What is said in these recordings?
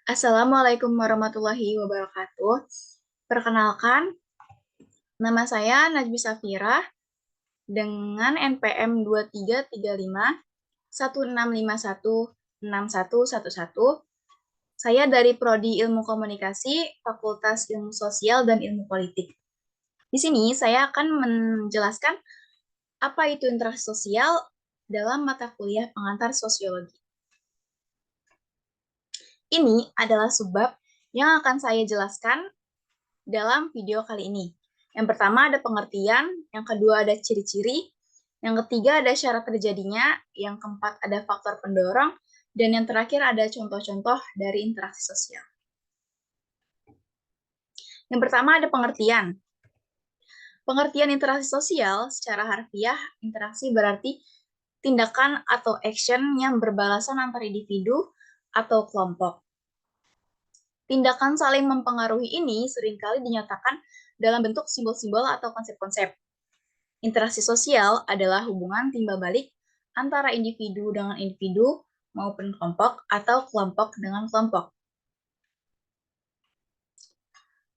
Assalamualaikum warahmatullahi wabarakatuh. Perkenalkan, nama saya Najmi Safira dengan NPM 2335 16516111. Saya dari Prodi Ilmu Komunikasi, Fakultas Ilmu Sosial dan Ilmu Politik. Di sini saya akan menjelaskan apa itu interaksi sosial dalam mata kuliah pengantar sosiologi. Ini adalah subbab yang akan saya jelaskan dalam video kali ini. Yang pertama ada pengertian, yang kedua ada ciri-ciri, yang ketiga ada syarat terjadinya, yang keempat ada faktor pendorong, dan yang terakhir ada contoh-contoh dari interaksi sosial. Yang pertama ada pengertian. Pengertian interaksi sosial secara harfiah, interaksi berarti tindakan atau action yang berbalasan antar individu atau kelompok. Tindakan saling mempengaruhi ini seringkali dinyatakan dalam bentuk simbol-simbol atau konsep-konsep. Interaksi sosial adalah hubungan timbal balik antara individu dengan individu maupun kelompok atau kelompok dengan kelompok.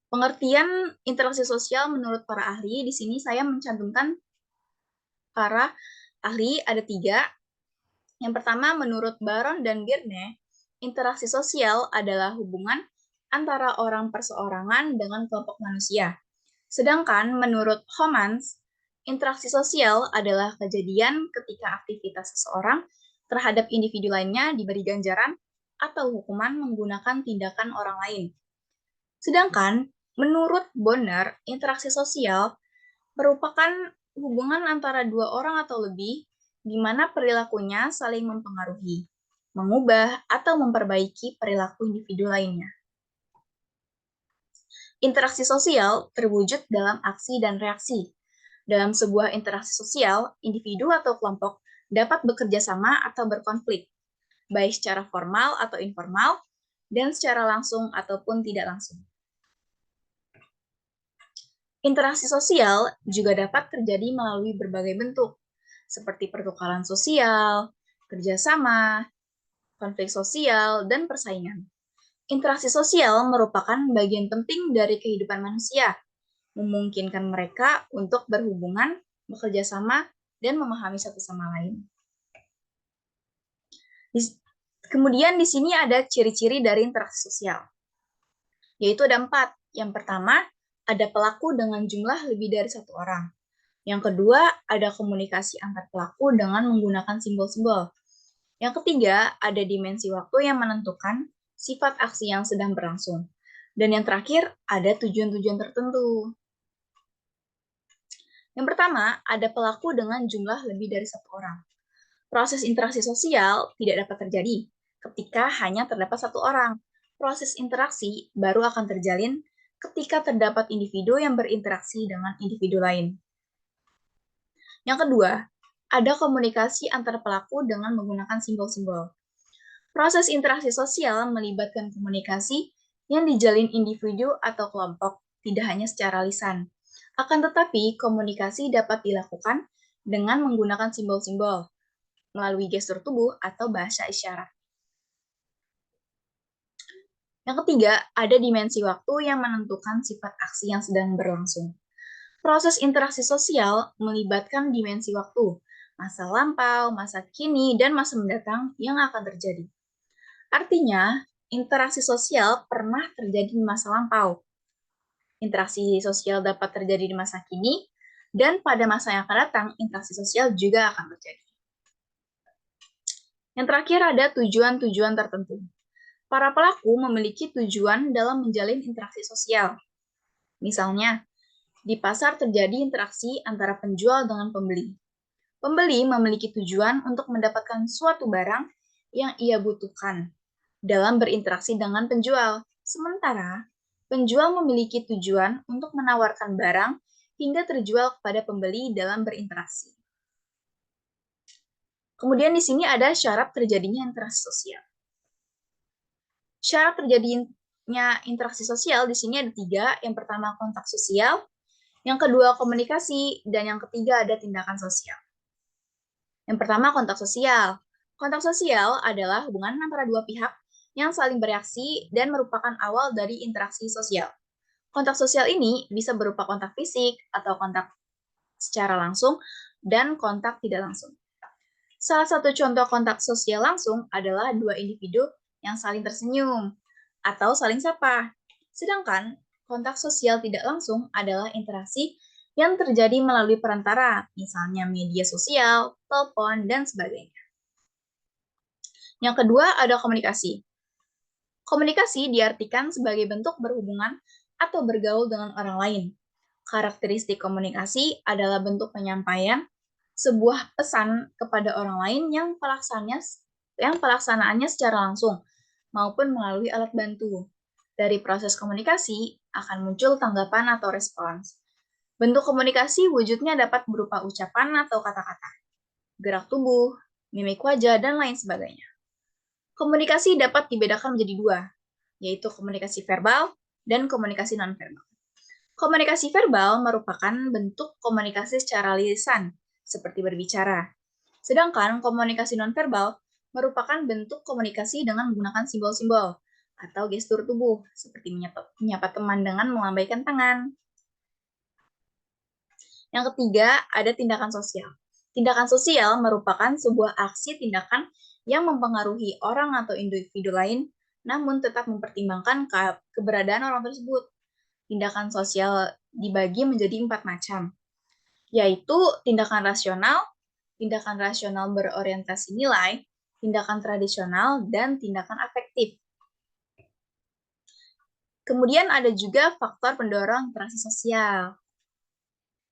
Pengertian interaksi sosial menurut para ahli, di sini saya mencantumkan para ahli ada 3. Yang pertama, menurut Baron dan Girne, interaksi sosial adalah hubungan antara orang perseorangan dengan kelompok manusia. Sedangkan menurut Homans, interaksi sosial adalah kejadian ketika aktivitas seseorang terhadap individu lainnya diberi ganjaran atau hukuman menggunakan tindakan orang lain. Sedangkan menurut Bonner, interaksi sosial merupakan hubungan antara 2 orang atau lebih di mana perilakunya saling mempengaruhi, mengubah, atau memperbaiki perilaku individu lainnya. Interaksi sosial terwujud dalam aksi dan reaksi. Dalam sebuah interaksi sosial, individu atau kelompok dapat bekerja sama atau berkonflik, baik secara formal atau informal, dan secara langsung ataupun tidak langsung. Interaksi sosial juga dapat terjadi melalui berbagai bentuk, seperti pertukaran sosial, kerjasama, konflik sosial, dan persaingan. Interaksi sosial merupakan bagian penting dari kehidupan manusia, memungkinkan mereka untuk berhubungan, bekerja sama, dan memahami satu sama lain. Kemudian di sini ada ciri-ciri dari interaksi sosial, yaitu ada 4. Yang pertama, ada pelaku dengan jumlah lebih dari 1 orang. Yang kedua, ada komunikasi antar pelaku dengan menggunakan simbol-simbol. Yang ketiga, ada dimensi waktu yang menentukan sifat aksi yang sedang berlangsung. Dan yang terakhir, ada tujuan-tujuan tertentu. Yang pertama, ada pelaku dengan jumlah lebih dari 1 orang. Proses interaksi sosial tidak dapat terjadi ketika hanya terdapat 1 orang. Proses interaksi baru akan terjalin ketika terdapat individu yang berinteraksi dengan individu lain. Yang kedua, ada komunikasi antar pelaku dengan menggunakan simbol-simbol. Proses interaksi sosial melibatkan komunikasi yang dijalin individu atau kelompok, tidak hanya secara lisan. Akan tetapi, komunikasi dapat dilakukan dengan menggunakan simbol-simbol, melalui gestur tubuh atau bahasa isyarat. Yang ketiga, ada dimensi waktu yang menentukan sifat aksi yang sedang berlangsung. Proses interaksi sosial melibatkan dimensi waktu, masa lampau, masa kini, dan masa mendatang yang akan terjadi. Artinya, interaksi sosial pernah terjadi di masa lampau. Interaksi sosial dapat terjadi di masa kini, dan pada masa yang akan datang, interaksi sosial juga akan terjadi. Yang terakhir ada tujuan-tujuan tertentu. Para pelaku memiliki tujuan dalam menjalin interaksi sosial. Misalnya, di pasar terjadi interaksi antara penjual dengan pembeli. Pembeli memiliki tujuan untuk mendapatkan suatu barang yang ia butuhkan dalam berinteraksi dengan penjual. Sementara, penjual memiliki tujuan untuk menawarkan barang hingga terjual kepada pembeli dalam berinteraksi. Kemudian di sini ada syarat terjadinya interaksi sosial. Syarat terjadinya interaksi sosial di sini ada 3. Yang pertama kontak sosial, yang kedua komunikasi, dan yang ketiga ada tindakan sosial. Yang pertama kontak sosial. Kontak sosial adalah hubungan antara 2 pihak yang saling bereaksi dan merupakan awal dari interaksi sosial. Kontak sosial ini bisa berupa kontak fisik atau kontak secara langsung dan kontak tidak langsung. Salah satu contoh kontak sosial langsung adalah dua individu yang saling tersenyum atau saling sapa. Sedangkan kontak sosial tidak langsung adalah interaksi yang terjadi melalui perantara, misalnya media sosial, telepon, dan sebagainya. Yang kedua ada komunikasi. Komunikasi diartikan sebagai bentuk berhubungan atau bergaul dengan orang lain. Karakteristik komunikasi adalah bentuk penyampaian sebuah pesan kepada orang lain yang pelaksanaannya secara langsung maupun melalui alat bantu. Dari proses komunikasi akan muncul tanggapan atau respons. Bentuk komunikasi wujudnya dapat berupa ucapan atau kata-kata, gerak tubuh, mimik wajah, dan lain sebagainya. Komunikasi dapat dibedakan menjadi dua, yaitu komunikasi verbal dan komunikasi non-verbal. Komunikasi verbal merupakan bentuk komunikasi secara lisan, seperti berbicara. Sedangkan komunikasi non-verbal merupakan bentuk komunikasi dengan menggunakan simbol-simbol atau gestur tubuh, seperti menyapa teman dengan melambaikan tangan. Yang ketiga, ada tindakan sosial. Tindakan sosial merupakan sebuah aksi tindakan yang mempengaruhi orang atau individu lain, namun tetap mempertimbangkan keberadaan orang tersebut. Tindakan sosial dibagi menjadi 4 macam, yaitu tindakan rasional berorientasi nilai, tindakan tradisional, dan tindakan afektif. Kemudian ada juga faktor pendorong interaksi sosial.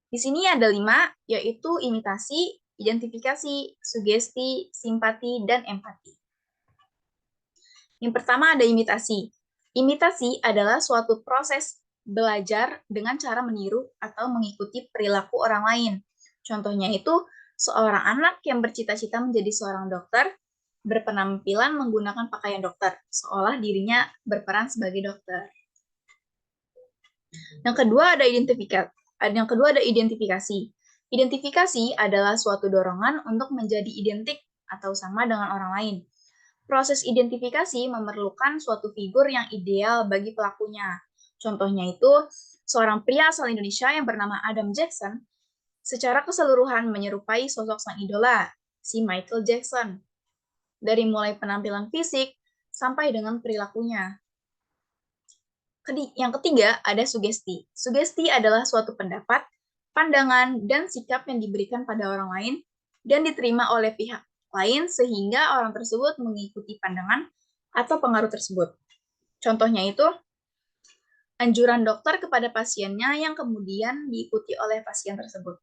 Di sini ada 5, yaitu imitasi, identifikasi, sugesti, simpati, dan empati. Yang pertama ada imitasi. Imitasi adalah suatu proses belajar dengan cara meniru atau mengikuti perilaku orang lain. Contohnya itu, seorang anak yang bercita-cita menjadi seorang dokter berpenampilan menggunakan pakaian dokter, seolah dirinya berperan sebagai dokter. Yang kedua ada identifikasi. Identifikasi adalah suatu dorongan untuk menjadi identik atau sama dengan orang lain. Proses identifikasi memerlukan suatu figur yang ideal bagi pelakunya. Contohnya itu, seorang pria asal Indonesia yang bernama Adam Jackson secara keseluruhan menyerupai sosok sang idola, si Michael Jackson. Dari mulai penampilan fisik sampai dengan perilakunya. Yang ketiga, ada sugesti. Sugesti adalah suatu pendapat, pandangan, dan sikap yang diberikan pada orang lain dan diterima oleh pihak lain sehingga orang tersebut mengikuti pandangan atau pengaruh tersebut. Contohnya itu, anjuran dokter kepada pasiennya yang kemudian diikuti oleh pasien tersebut.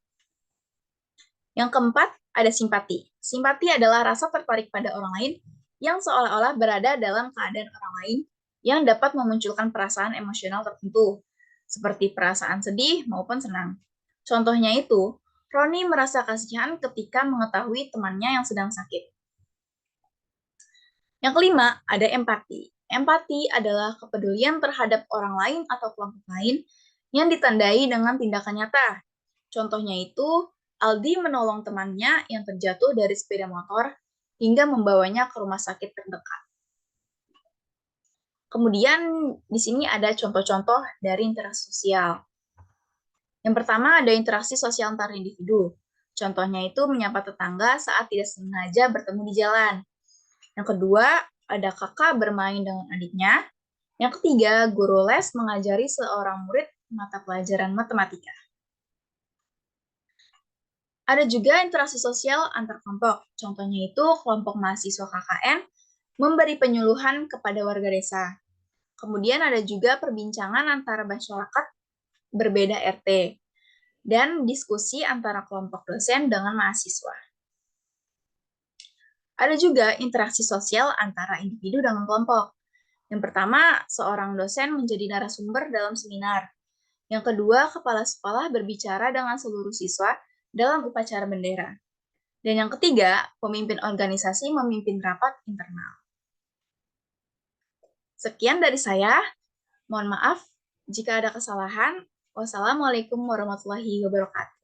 Yang keempat, ada simpati. Simpati adalah rasa tertarik pada orang lain yang seolah-olah berada dalam keadaan orang lain yang dapat memunculkan perasaan emosional tertentu, seperti perasaan sedih maupun senang. Contohnya itu, Roni merasa kasihan ketika mengetahui temannya yang sedang sakit. Yang kelima, ada empati. Empati adalah kepedulian terhadap orang lain atau kelompok lain yang ditandai dengan tindakan nyata. Contohnya itu, Aldi menolong temannya yang terjatuh dari sepeda motor hingga membawanya ke rumah sakit terdekat. Kemudian di sini ada contoh-contoh dari interaksi sosial. Yang pertama ada interaksi sosial antar individu. Contohnya itu menyapa tetangga saat tidak sengaja bertemu di jalan. Yang kedua, ada kakak bermain dengan adiknya. Yang ketiga, guru les mengajari seorang murid mata pelajaran matematika. Ada juga interaksi sosial antar kelompok. Contohnya itu kelompok mahasiswa KKN memberi penyuluhan kepada warga desa. Kemudian ada juga perbincangan antara masyarakat berbeda RT dan diskusi antara kelompok dosen dengan mahasiswa. Ada juga interaksi sosial antara individu dengan kelompok. Yang pertama, seorang dosen menjadi narasumber dalam seminar. Yang kedua, kepala sekolah berbicara dengan seluruh siswa dalam upacara bendera. Dan yang ketiga, pemimpin organisasi memimpin rapat internal. Sekian dari saya. Mohon maaf jika ada kesalahan. Wassalamualaikum warahmatullahi wabarakatuh.